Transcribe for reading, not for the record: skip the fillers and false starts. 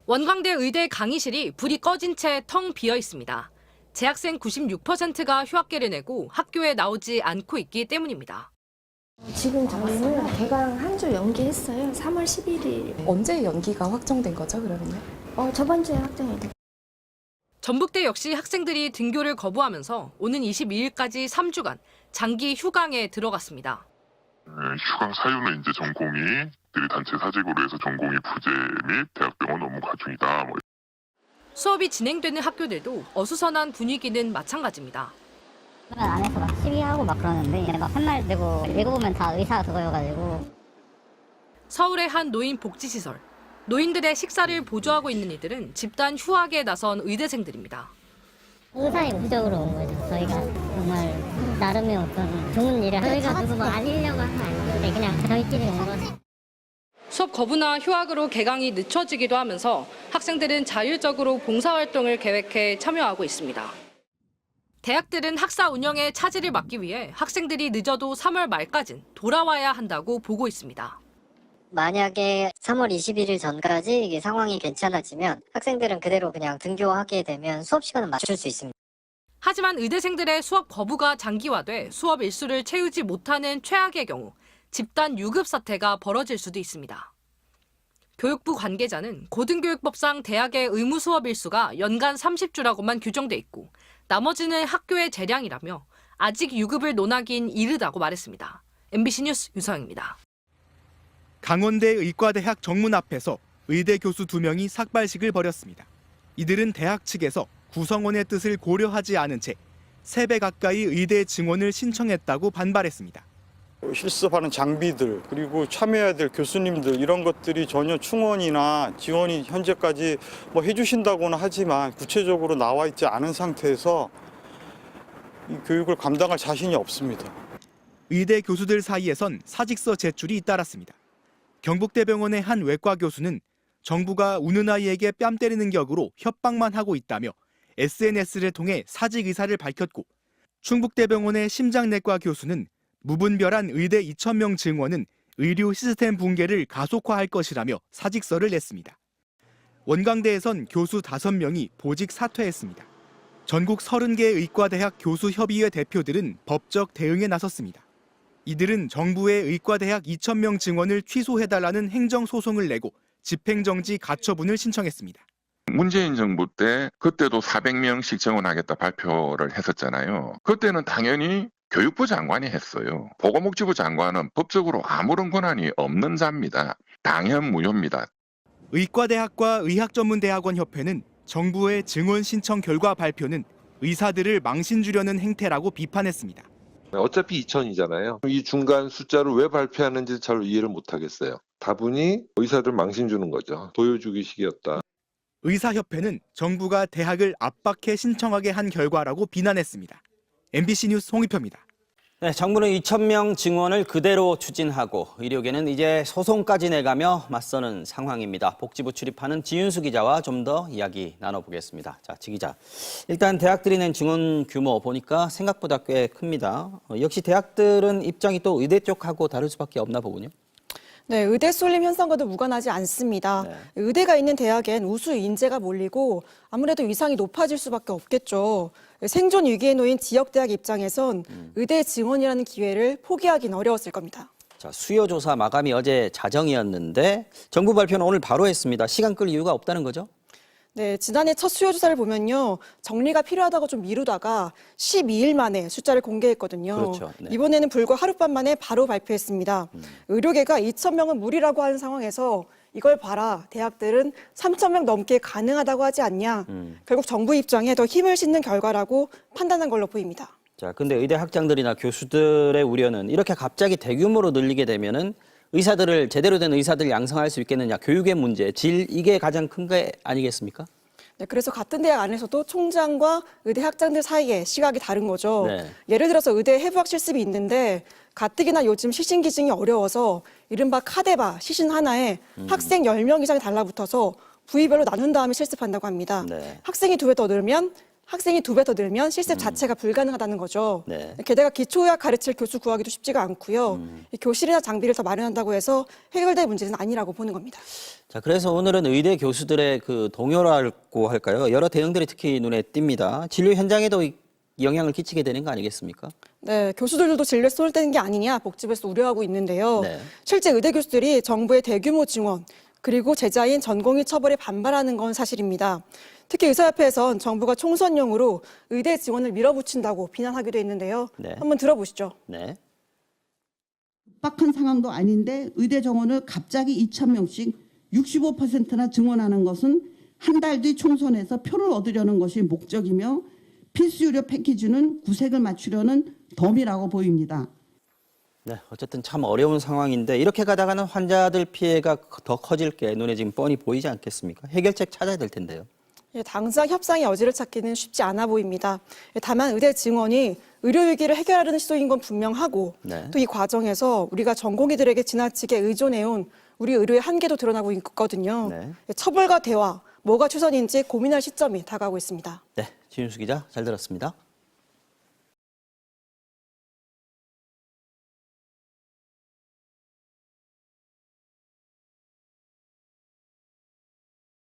원광대 의대 강의실이 불이 꺼진 채 텅 비어 있습니다. 재학생 96%가 휴학계를 내고 학교에 나오지 않고 있기 때문입니다. 지금 저희는 개강 한 주 연기했어요. 3월 11일. 언제 연기가 확정된 거죠, 그러면요? 저번 주에 확정이 됐어요. 전북대 역시 학생들이 등교를 거부하면서 오는 22일까지 3주간 장기 휴강에 들어갔습니다. 휴강 사유는 이제 전공의들이 단체 사직으로 해서 전공의 부재 및 대학병원 업무 과중이다. 수업이 진행되는 학교들도 어수선한 분위기는 마찬가지입니다. 안에서 막 시위하고 막 그러는데 막 팻말 되고 읽어보면 다 의사 그거여가지고. 서울의 한 노인 복지시설. 노인들의 식사를 보조하고 있는 이들은 집단 휴학에 나선 의대생들입니다. 의사의 우적으로 온 거죠. 저희가 정말 나름의 어떤 좋은 일을 저희가 누구 뭐 알리려고 한 거 아닌데 그냥 저희끼리 온 거죠. 수업 거부나 휴학으로 개강이 늦춰지기도 하면서 학생들은 자율적으로 봉사활동을 계획해 참여하고 있습니다. 대학들은 학사 운영에 차질을 막기 위해 학생들이 늦어도 3월 말까진 돌아와야 한다고 보고 있습니다. 만약에 3월 21일 전까지 이게 상황이 괜찮아지면 학생들은 그대로 그냥 등교하게 되면 수업 시간은 맞출 수 있습니다. 하지만 의대생들의 수업 거부가 장기화돼 수업 일수를 채우지 못하는 최악의 경우 집단 유급 사태가 벌어질 수도 있습니다. 교육부 관계자는 고등교육법상 대학의 의무 수업 일수가 연간 30주라고만 규정돼 있고 나머지는 학교의 재량이라며 아직 유급을 논하긴 이르다고 말했습니다. MBC 뉴스 유서영입니다. 강원대 의과대학 정문 앞에서 의대 교수 2명이 삭발식을 벌였습니다. 이들은 대학 측에서 구성원의 뜻을 고려하지 않은 채 3배 가까이 의대 증원을 신청했다고 반발했습니다. 실습하는 장비들 그리고 참여해야 될 교수님들 이런 것들이 전혀 충원이나 지원이 현재까지 뭐 해주신다고는 하지만 구체적으로 나와 있지 않은 상태에서 이 교육을 감당할 자신이 없습니다. 의대 교수들 사이에선 사직서 제출이 잇따랐습니다. 경북대병원의 한 외과 교수는 정부가 우는 아이에게 뺨 때리는 격으로 협박만 하고 있다며 SNS를 통해 사직 의사를 밝혔고 충북대병원의 심장내과 교수는 무분별한 의대 2,000명 증원은 의료 시스템 붕괴를 가속화할 것이라며 사직서를 냈습니다. 원광대에선 교수 5명이 보직 사퇴했습니다. 전국 30개 의과대학 교수협의회 대표들은 법적 대응에 나섰습니다. 이들은 정부의 의과대학 2,000명 증원을 취소해달라는 행정소송을 내고 집행정지 가처분을 신청했습니다. 문재인 정부 때 그때도 400명씩 증원하겠다 발표를 했었잖아요. 그때는 당연히 교육부 장관이 했어요. 보건복지부 장관은 법적으로 아무런 권한이 없는 자입니다. 당연무효입니다. 의과대학과 의학전문대학원협회는 정부의 증원 신청 결과 발표는 의사들을 망신 주려는 행태라고 비판했습니다. 어차피 2,000이잖아요. 이 중간 숫자를 왜 발표하는지 잘 이해를 못하겠어요. 다분히 의사들 망신 주는 거죠. 보여주기식이었다. 의사협회는 정부가 대학을 압박해 신청하게 한 결과라고 비난했습니다. MBC 뉴스 홍익표입니다. 네, 정부는 2,000명 증원을 그대로 추진하고 의료계는 이제 소송까지 내가며 맞서는 상황입니다. 복지부 출입하는 지윤수 기자와 좀 더 이야기 나눠보겠습니다. 자, 지 기자. 일단 대학들이 낸 증원 규모 보니까 생각보다 꽤 큽니다. 역시 대학들은 입장이 또 의대 쪽하고 다를 수밖에 없나 보군요. 네, 의대 쏠림 현상과도 무관하지 않습니다. 네. 의대가 있는 대학엔 우수 인재가 몰리고 아무래도 위상이 높아질 수밖에 없겠죠. 생존 위기에 놓인 지역대학 입장에선 의대 증원이라는 기회를 포기하긴 어려웠을 겁니다. 자, 수요 조사 마감이 어제 자정이었는데 정부 발표는 오늘 바로 했습니다. 시간 끌 이유가 없다는 거죠? 네, 지난해 첫 수요 조사를 보면요. 정리가 필요하다고 좀 미루다가 12일 만에 숫자를 공개했거든요. 그렇죠. 네. 이번에는 불과 하룻밤 만에 바로 발표했습니다. 의료계가 2,000명은 무리라고 하는 상황에서 이걸 봐라, 대학들은 3,000명 넘게 가능하다고 하지 않냐. 결국 정부 입장에 더 힘을 싣는 결과라고 판단한 걸로 보입니다. 자, 근데 의대 학장들이나 교수들의 우려는 이렇게 갑자기 대규모로 늘리게 되면은 의사들을 제대로 된 의사들 양성할 수 있겠느냐, 교육의 문제, 질 이게 가장 큰 게 아니겠습니까? 네, 그래서 같은 대학 안에서도 총장과 의대 학장들 사이에 시각이 다른 거죠. 네. 예를 들어서 의대 해부학 실습이 있는데 가뜩이나 요즘 시신 기증이 어려워서 이른바 카데바 시신 하나에 학생 10명 이상이 달라붙어서 부위별로 나눈 다음에 실습한다고 합니다. 네. 학생이 2배 더 늘면 학생이 2배 더 늘면 실습 자체가 불가능하다는 거죠. 네. 게다가 기초의학 가르칠 교수 구하기도 쉽지가 않고요. 이 교실이나 장비를 더 마련한다고 해서 해결될 문제는 아니라고 보는 겁니다. 자, 그래서 오늘은 의대 교수들의 그 동요라고 할까요? 여러 대응들이 특히 눈에 띕니다. 진료 현장에도 영향을 끼치게 되는 거 아니겠습니까? 네, 교수들도 진료에 손을 떼는 게 아니냐 복지부에서 우려하고 있는데요. 네. 실제 의대 교수들이 정부의 대규모 증원 그리고 제자인 전공의 처벌에 반발하는 건 사실입니다. 특히 의사협회에선 정부가 총선용으로 의대 지원을 밀어붙인다고 비난하기도 했는데요. 네. 한번 들어보시죠. 네. 빡한 상황도 아닌데 의대 정원을 갑자기 2,000명씩 65%나 증원하는 것은 한 달 뒤 총선에서 표를 얻으려는 것이 목적이며 필수 의료 패키지는 구색을 맞추려는 덤이라고 보입니다. 네, 어쨌든 참 어려운 상황인데 이렇게 가다가는 환자들 피해가 더 커질 게 눈에 지금 뻔히 보이지 않겠습니까? 해결책 찾아야 될 텐데요. 예, 당장 협상의 여지를 찾기는 쉽지 않아 보입니다. 다만 의대 증원이 의료 위기를 해결하려는 시도인 건 분명하고 네. 또 이 과정에서 우리가 전공의들에게 지나치게 의존해온 우리 의료의 한계도 드러나고 있거든요. 네. 처벌과 대화, 뭐가 최선인지 고민할 시점이 다가오고 있습니다. 네, 지윤수 기자 잘 들었습니다.